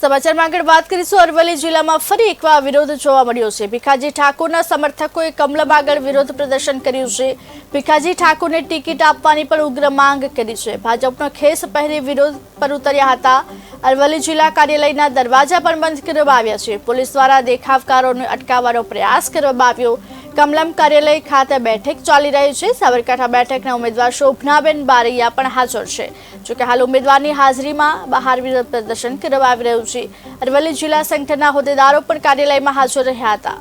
સમાચારમાં આગળ વાત કરીશું। અરવલ્લી જિલ્લામાં ફરી એકવાર વિરોધ જોવા મળ્યો છે। ભીખાજી ઠાકોરના સમર્થકોએ કમલમ આગળ વિરોધ પ્રદર્શન કર્યું છે। ભીખાજી ઠાકોરને ટિકિટ આપવાની પણ ઉગ્ર માંગ કરી છે। ભાજપનો ખેસ પહેરી વિરોધ પર ઉતર્યા હતા। અરવલ્લી જિલ્લા કાર્યાલયના દરવાજા પણ બંધ કરવામાં આવ્યા છે। પોલીસ દ્વારા દેખાવકારોને અટકાવવાનો પ્રયાસ કરવામાં આવ્યો। કમલમ કાર્યાલય ખાતે બેઠક ચાલી રહી છે। સાબરકાંઠા બેઠકના ઉમેદવાર શોભનાબેન બારૈયા પણ હાજર છે। જોકે હાલ ઉમેદવારની હાજરીમાં બહાર વિરોધ પ્રદર્શન કરવામાં આવી રહ્યું છે। અરવલ્લી જિલ્લા સંગઠનના હોદ્દેદારો પણ કાર્યાલયમાં હાજર રહ્યા હતા।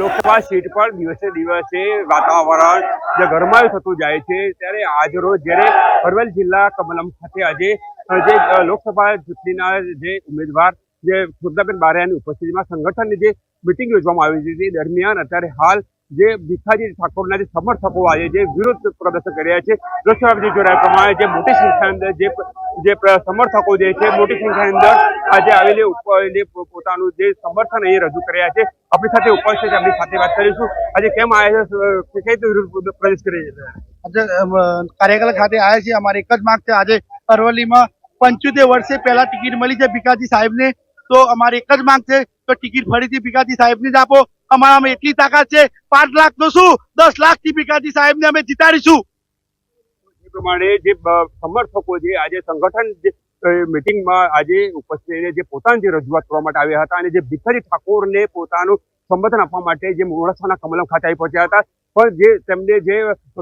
લોકસભા સીટ પર દિવસે દિવસે વાતાવરણ જે ગરમાયું થતું જાય છે, ત્યારે આજરોજ જ્યારે અરવલ્લી જિલ્લા કમલમ ખાતે આજે જે લોકસભા ચૂંટણીના જે ઉમેદવાર જે શોભનાબેન બારૈયાની ઉપસ્થિતિમાં સંગઠનની જે મિટિંગ યોજવામાં આવી હતી, તે દરમિયાન અત્યારે હાલ જે ભીખાજી ઠાકોરના જે સમર્થકો આજે જે વિરોધ પ્રદર્શન કરી રહ્યા છે, લોકસભાજી જોડાયા પ્રમાણે જે મોટી સંખ્યા અંદર જે સમર્થકો જે છે મોટી સંખ્યાની અંદર આજે આવેલી પોતાનું જે સમર્થન અહીં રજૂ કર્યા છે। આપણી સાથે ઉપસ્થિત આપણી સાથે વાત કરીશું। આજે કેમ આવ્યા છે, કઈ રીતે વિરોધ પ્રદેશ કરી છે? આજે કાર્યાલય ખાતે આવ્યા છે। અમારી એક જ માંગ છે। આજે અરવલ્લીમાં 75 વર્ષે પહેલા ટિકિટ મળી છે ભીખાજી સાહેબને, તો અમારી એક જ માંગ છે તો ટિકિટ ફરીથી ભીખાજી સાહેબને જ આપો। અમારામાં એટલી તાકાત છે, 5 લાખ તો શું 10 લાખથી ભીખાજી સાહેબને અમે જીતાડીશું। એ પ્રમાણે જે સમર્થકો જે આજે સંગઠન મીટિંગમાં આજે ઉપસ્થિત રહીને જે પોતાની જે રજૂઆત કરવા માટે આવ્યા હતા અને જે ભીખાજી ઠાકોરને પોતાનું સમર્થન આપવા માટે જે મોડાસાના કમલમ ખાતે આવી પહોંચ્યા હતા, પણ જે તેમને જે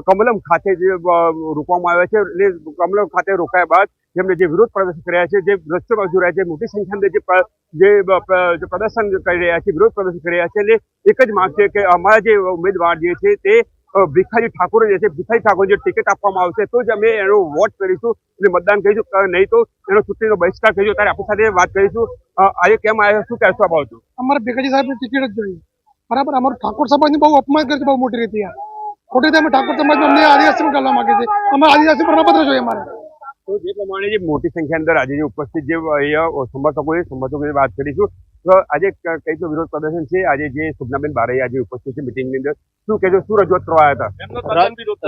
કમલમ ખાતે જે રોકવામાં આવ્યા છે એટલે કમલમ ખાતે રોકાયા બાદ જેમને જે વિરોધ પ્રદર્શન કર્યા છે, જે દ્રશ્યો બાજુ રહ્યા છે, મોટી સંખ્યામાં જે પ્રદર્શન કરી રહ્યા છે, વિરોધ પ્રદર્શન કરી રહ્યા છે, એટલે એક જ માંગ છે કે અમારા જે ઉમેદવાર જે છે તે ભીખાજી ઠાકોર જે છે, ભીખાજી ઠાકોર જે ટિકિટ આપવામાં આવશે તો જ અમે એનો વોટ કરીશું અને મતદાન કરીશું, નહીં તો એનો ચૂંટણીનો બહિષ્કાર કરીશું। ત્યારે આપણી સાથે વાત કરીશું। આજે કેમ આવ્યા, શું કહેશો આ બાબતે? અમારે ભીખાજી સાહેબની ટિકિટ જ જોઈએ, બરાબર। અમારું ઠાકોર સમાજની બહુ અપમાન કરે છે, બહુ મોટી રીતે ખોટી રીતે અમે ઠાકોર સમાજમાં અમને આદિવાસી કરવા માંગે છે। અમારે આદિવાસી પ્રમાણપત્ર જોઈએ અમારે। તો જે પ્રમાણે જે મોટી સંખ્યા અંદર આજે જે ઉપસ્થિત જે અહીંયા સમર્થકોની વાત કરીશું, તો આજે કઈ તો વિરોધ પ્રદર્શન છે। આજે જે શોભનાબેન બારૈયા આજે ઉપસ્થિત છે મીટિંગની અંદર, શું કહેજો, શું રજૂઆત કરવા આવ્યા હતા?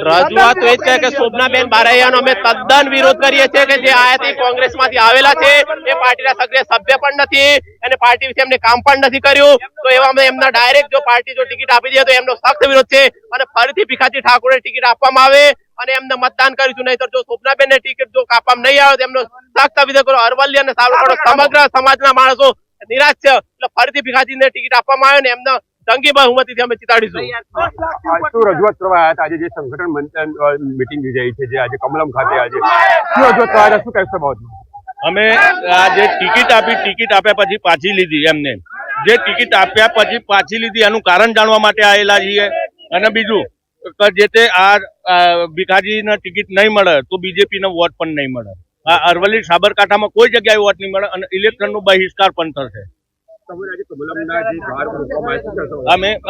રજૂઆત તો એ જ કહે કે શોભનાબેન બારૈયાનો અમે તદ્દન વિરોધ કરીએ છીએ કે જે આયાથી કોંગ્રેસમાંથી આવેલા છે, એ પાર્ટીના સક્રિય સભ્ય પણ નથી અને પાર્ટી વિશે એમને કામ પણ નથી કર્યું। તો એવામાં એમના ડાયરેક્ટ જો પાર્ટી જો ટિકિટ આપી દે તો એમનો સખ્ત વિરોધ છે અને ફરીથી ભીખાજી ઠાકોરને ટિકિટ આપવામાં આવે અને એમને મતદાન કરીશું। નહીં તો જો શોભનાબેન ને ટિકિટ જો આપવામાં નહીં આવે તો એમનો સખ્ત વિરોધ કરો। અરવલ્લી અને સાબરકાંઠા સમગ્ર સમાજના માણસો નિરાશ છે, એટલે ફરીથી ભીખાજીને ટિકિટ આપવામાં આવે ને એમના જંગી બહુમતીથી અમે જીતાડીશું। શું રજૂઆત કરવા આવ્યા હતા? આજે જે સંગઠન મીટિંગ યોજાઈ છે, જે આજે કમલમ ખાતે આજે શું રજૂઆત કરવા આવ્યા, શું કહેશો બાબતમાં? અમે આ જે ટિકિટ આપ્યા પછી પાછી લીધી, એમને જે ટિકિટ આપ્યા પછી પાછી લીધી એનું કારણ જાણવા માટે આવેલા છીએ। અને બીજું કે જે તે આ ભીખાજીને ટિકિટ નહીં મળે તો બીજેપી ને વોટ પણ નહીં મળે। આ અરવલ્લી સાબરકાંઠામાં કોઈ જગ્યાએ વોટ નહીં મળે અને ઇલેક્શનનો બહિષ્કાર પણ થશે।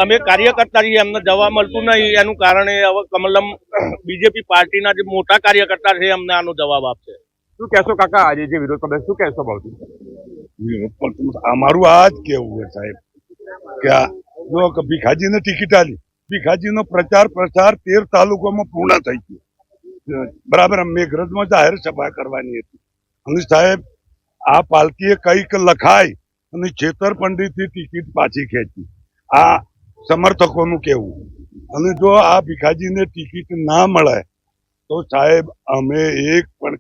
અમે કાર્યકર્તા છીએ, એમને જવા મળતું નહીં, એનું કારણે હવે કમલમ બીજેપી પાર્ટીના જે મોટા કાર્યકર્તા છે એમને આનો જવાબ આપશે। શું કહેશો કાકા, આજે જે વિરોધ પ્રદર્શન શું કહેશો બાબતે? અમારું આ જ કેવું છે સાહેબ કે જો ભીખાજીને ટિકિટ આલી, ભીખાજીનો પ્રચાર પ્રસાર 13 તાલુકામાં પૂર્ણ થઈ ગયો, બરાબર। મેઘરજમાં જાહેર સભા કરવાની હતી અને સાહેબ આ પાલકીએ કઈક લખાય અને છેતરપિંડીથી ટિકિટ પાછી ખેંચી, આ સમર્થકોનું કેવું। અને જો આ ભીખાજીને ટિકિટ ના મળે તો સાહેબ અમે એક પણ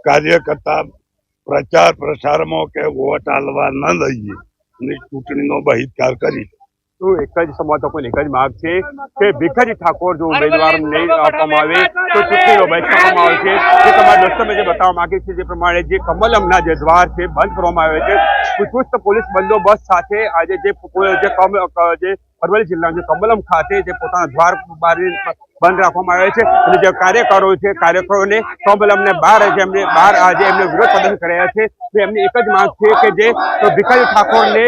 કાર્યકર્તા પ્રચાર પ્રસારમાં કે વોટ આલવા ન લઈએ અને ચૂંટણીનો બહિષ્કાર કરી। તો એક જ સમર્થકોની એક જ માંગ છે કે ભીખાજી ઠાકોર જો ઉમેદવાર નહીં આપવામાં આવે તો ચૂંટણીનો બહિષ્કાર કરવામાં આવે છે। જે તમારા દર્શકોને જે બતાવવા માંગે છે, જે પ્રમાણે જે કમલમના જે દ્વાર છે બંધ કરવામાં આવે છે, ચુસ્ત પોલીસ બંદોબસ્ત સાથે આજે જે અરવલ્લી જિલ્લાના જે કમલમ ખાતે જે પોતાના દ્વાર બંધ રાખવામાં આવે છે અને જે કાર્યકરો છે, કાર્યકરોને કમલમને બહાર આજે એમને વિરોધ પ્રદર્શન કર્યા છે। તો એમની એક જ માંગ છે કે જે ભીખાજી ઠાકોરને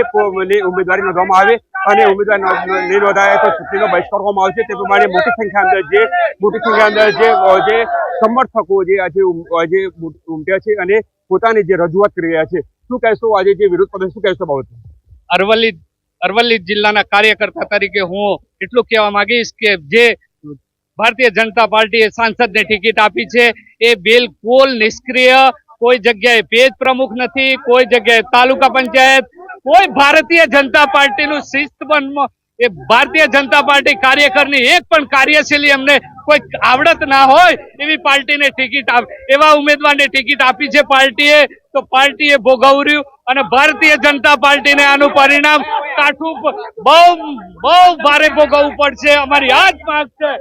ઉમેદવારી નોંધવામાં આવે અને ઉમેદવાર નહીં નોંધાય તો ચૂંટણીનો બહિષ્કાર કરવામાં આવશે। તે પ્રમાણે મોટી સંખ્યા અંદર જે સમર્થકો જે આજે ઉમટ્યા છે અને પોતાની જે રજૂઆત કરી રહ્યા છે, શું કહેશો આજે જે વિરોધ પ્રદર્શન, શું કહેશો બાબતે? અરવલ્લી જિલ્લાના કાર્યકર્તા તરીકે હું એટલું કહેવા માંગીશ કે જે ભારતીય જનતા પાર્ટીએ સાંસદને ટિકિટ આપી છે એ બિલકુલ નિષ્ક્રિય, કોઈ જગ્યાએ પેજ પ્રમુખ નથી, કોઈ જગ્યાએ તાલુકા પંચાયત, કોઈ ભારતીય જનતા પાર્ટીનું શિસ્તબંધ એ ભારતીય જનતા પાર્ટી કાર્યકરની એક પણ કાર્યશૈલી એમને કોઈ આવડત ના હોય એવી પાર્ટીને ટિકિટ એવા ઉમેદવારને ટિકિટ આપી છે પાર્ટીએ, તો પાર્ટીએ ભોગવ્યું અને ભારતીય જનતા પાર્ટીને આનું પરિણામ કાઠું બહુ ભારે ભોગવવું પડશે. અમારી આ જ માંગ છે.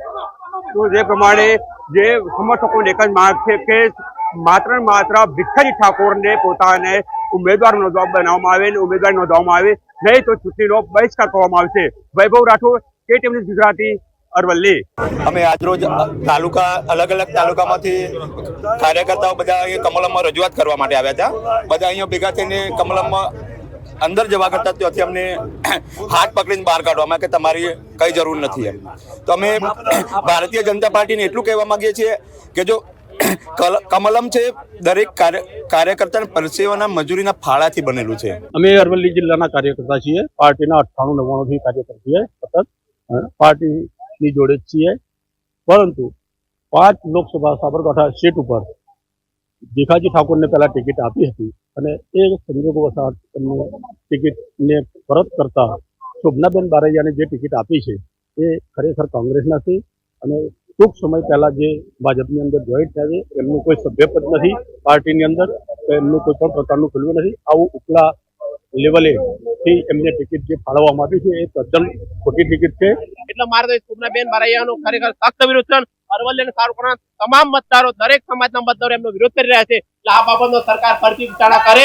તો જે પ્રમાણે જે સમર્થકોની એક જ માંગ છે કે માત્ર ને માત્ર ભીખાજી ઠાકોરને પોતાને ઉમેદવાર બનાવવામાં આવે અને ઉમેદવાર નોંધવામાં આવે, નહીં તો ચૂંટણીનો બહિષ્કાર કરવામાં આવશે. વૈભવ રાઠોડ, KTN ન્યૂઝ ગુજરાતી, અરવલ્લી. અમે આજરોજ તાલુકા અલગ અલગ તાલુકામાંથી કાર્યકર્તાઓ બધા અહીંયા કમલમમાં રજૂઆત કરવા માટે આવ્યા હતા. બધા અહીંયા ભેગા થઈને કમલમમાં અંદર જવા કરતા ત્યાંથી અમને હાથ પકડીને બહાર કાઢવામાં કે તમારી કઈ જરૂર નથી એમ. તો અમે ભારતીય જનતા પાર્ટીને એટલું કહેવા માંગીએ છીએ કે જો કમલમ છે દરેક કાર્યકર્તાના પરસેવાના મજૂરીના ફાળાથી બનેલું છે. અમે અરવલ્લી જિલ્લાના કાર્યકર્તા છીએ. પાર્ટીના 98-99 થી કાર્યકર છીએ. સતત પાર્ટીની જોડે જ છીએ. પરંતુ 5 લોકસભા સાબરકાંઠા સીટ ઉપર ભીખાજી ઠાકોરને પહેલા ટિકિટ આપી હતી અને એ સંજોગોવશાત એમને ટિકિટને પરત કરતા શોભનાબેન બારૈયાને જે ટિકિટ આપી છે એ ખરેખર કોંગ્રેસના છે અને ટૂંક સમય પહેલા જે ભાજપની અંદર જોઈન્ટ થયા છે એમનું કોઈ સભ્યપદ નથી પાર્ટીની અંદર, એમનું કોઈ પણ પ્રકારનું ખુલ્યું નથી. આવું ઉપલા લેવલે થી એમને ટિકિટ જે ફાળવવામાં આવી છે એ તદ્દન ખોટી ટિકિટ છે. એટલે મારે તો શોભનાબેન બારૈયાનો ખરેખર સખ્ત વિરોધ છે. અરવલ્લી અને સાવરકુંડલાના તમામ મતદારો, દરેક સમાજના મતદારો એમનો વિરોધ કરી રહ્યા છે. એટલે આ બાબતનો સરકાર ફરીથી વિચારણા કરે